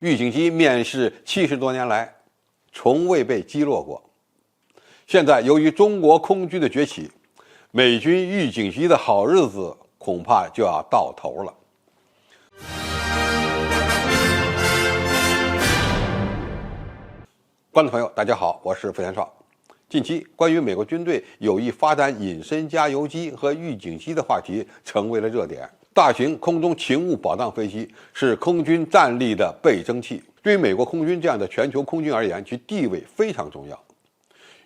预警机面世70多年来，从未被击落过。现在由于中国空军的崛起，美军预警机的好日子恐怕就要到头了。观众朋友，大家好，我是费天少。近期关于美国军队有意发展隐身加油机和预警机的话题成为了热点。大型空中勤务保障飞机是空军战力的倍增器，对于美国空军这样的全球空军而言，其地位非常重要。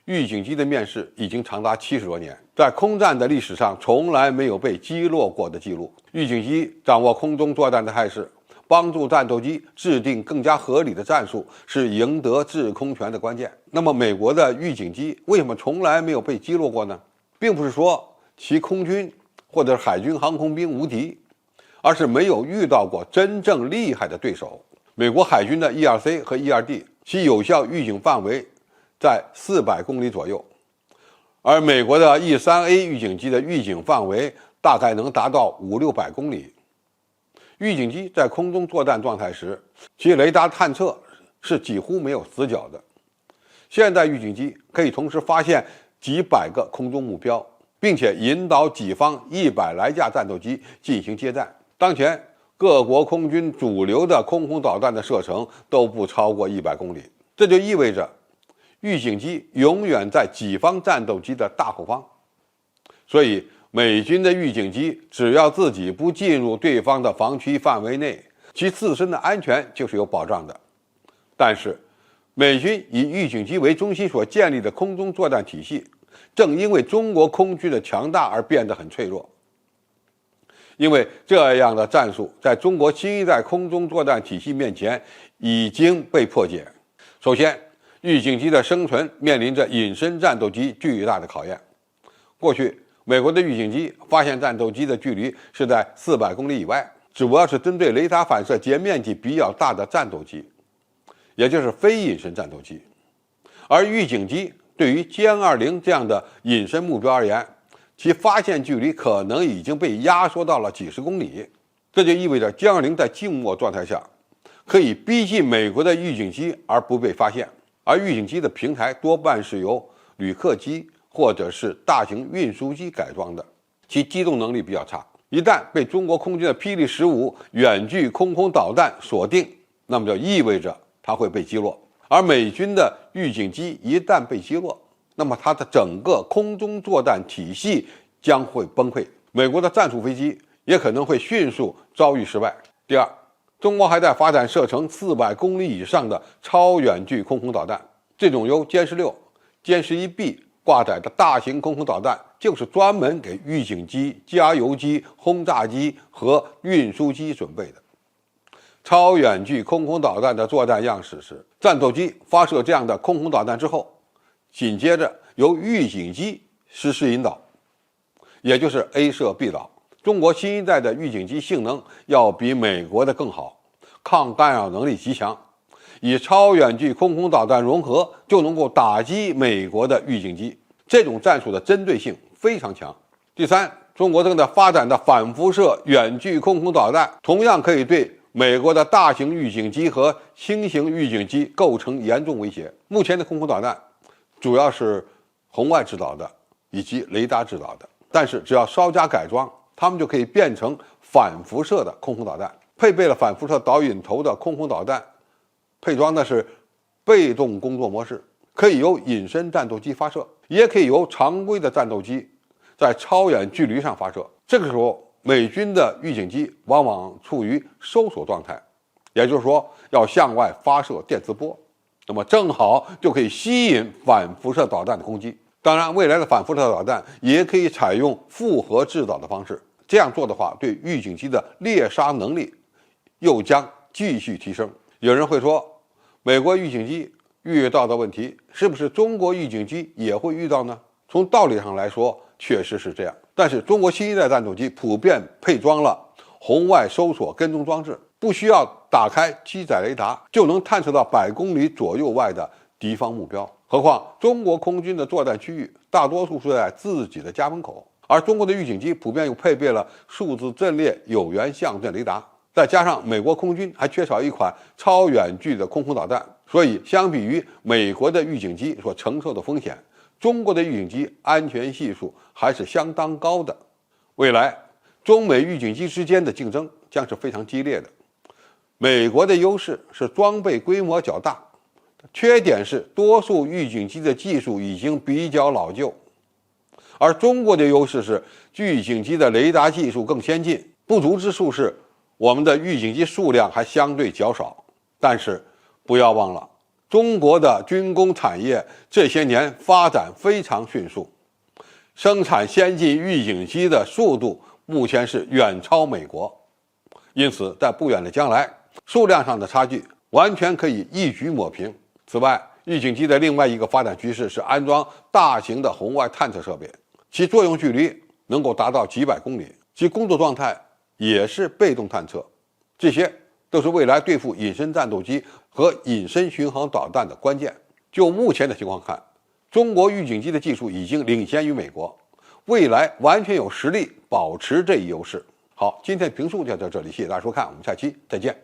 预警机的面世已经长达70多年，在空战的历史上从来没有被击落过的记录。预警机掌握空中作战的态势，帮助战斗机制定更加合理的战术，是赢得制空权的关键。那么，美国的预警机为什么从来没有被击落过呢？并不是说其空军或者海军航空兵无敌，而是没有遇到过真正厉害的对手。美国海军的 E-2C 和 E-2D 其有效预警范围在400公里左右，而美国的 E-3A 预警机的预警范围大概能达到500-600公里。预警机在空中作战状态时，其雷达探测是几乎没有死角的。现代预警机可以同时发现几百个空中目标，并且引导己方100来架战斗机进行接战。当前各国空军主流的空空导弹的射程都不超过100公里，这就意味着预警机永远在己方战斗机的大后方。所以美军的预警机只要自己不进入对方的防区范围内，其自身的安全就是有保障的。但是美军以预警机为中心所建立的空中作战体系，正因为中国空军的强大而变得很脆弱。因为这样的战术在中国新一代空中作战体系面前已经被破解。首先，预警机的生存面临着隐身战斗机巨大的考验。过去美国的预警机发现战斗机的距离是在400公里以外，主要是针对雷达反射截面积比较大的战斗机，也就是非隐身战斗机。而预警机对于歼20这样的隐身目标而言，其发现距离可能已经被压缩到了几十公里，这就意味着歼20在静默状态下可以逼近美国的预警机而不被发现。而预警机的平台多半是由旅客机或者是大型运输机改装的，其机动能力比较差。一旦被中国空军的霹雳15远距空空导弹锁定，那么就意味着它会被击落。而美军的预警机一旦被击落，那么它的整个空中作战体系将会崩溃，美国的战术飞机也可能会迅速遭遇失败。第二，中国还在发展射程400公里以上的超远距空空导弹，这种由歼16、歼11B 挂载的大型空空导弹就是专门给预警机、加油机、轰炸机和运输机准备的。超远距空空导弹的作战样式是，战斗机发射这样的空空导弹之后，紧接着由预警机实施引导，也就是 A 射 B 导。中国新一代的预警机性能要比美国的更好，抗干扰能力极强，以超远距空空导弹融合就能够打击美国的预警机，这种战术的针对性非常强。第三，中国正在发展的反辐射远距空空导弹同样可以对美国的大型预警机和轻型预警机构成严重威胁。目前的空空导弹主要是红外制导的以及雷达制导的，但是只要稍加改装，它们就可以变成反辐射的空空导弹。配备了反辐射导引头的空空导弹，配装的是被动工作模式，可以由隐身战斗机发射，也可以由常规的战斗机在超远距离上发射。这个时候，美军的预警机往往处于收缩状态，也就是说要向外发射电磁波，那么正好就可以吸引反辐射导弹的攻击。当然，未来的反辐射导弹也可以采用复合制导的方式，这样做的话，对预警机的猎杀能力又将继续提升。有人会说，美国预警机遇到的问题，是不是中国预警机也会遇到呢？从道理上来说，确实是这样。但是中国新一代战斗机普遍配装了红外搜索跟踪装置，不需要打开机载雷达就能探测到100公里左右外的敌方目标。何况中国空军的作战区域大多数是在自己的家门口，而中国的预警机普遍又配备了数字阵列有源相阵雷达，再加上美国空军还缺少一款超远距的空空导弹，所以相比于美国的预警机所承受的风险，中国的预警机安全系数还是相当高的。未来中美预警机之间的竞争将是非常激烈的。美国的优势是装备规模较大，缺点是多数预警机的技术已经比较老旧，而中国的优势是预警机的雷达技术更先进，不足之处是我们的预警机数量还相对较少。但是不要忘了，中国的军工产业这些年发展非常迅速，生产先进预警机的速度目前是远超美国，因此在不远的将来，数量上的差距完全可以一举抹平。此外，预警机的另外一个发展趋势是安装大型的红外探测设备，其作用距离能够达到几百公里，其工作状态也是被动探测，这些都是未来对付隐身战斗机和隐身巡航导弹的关键。就目前的情况看，中国预警机的技术已经领先于美国，未来完全有实力保持这一优势。好，今天的评述就到这里，谢谢大家收看，我们下期再见。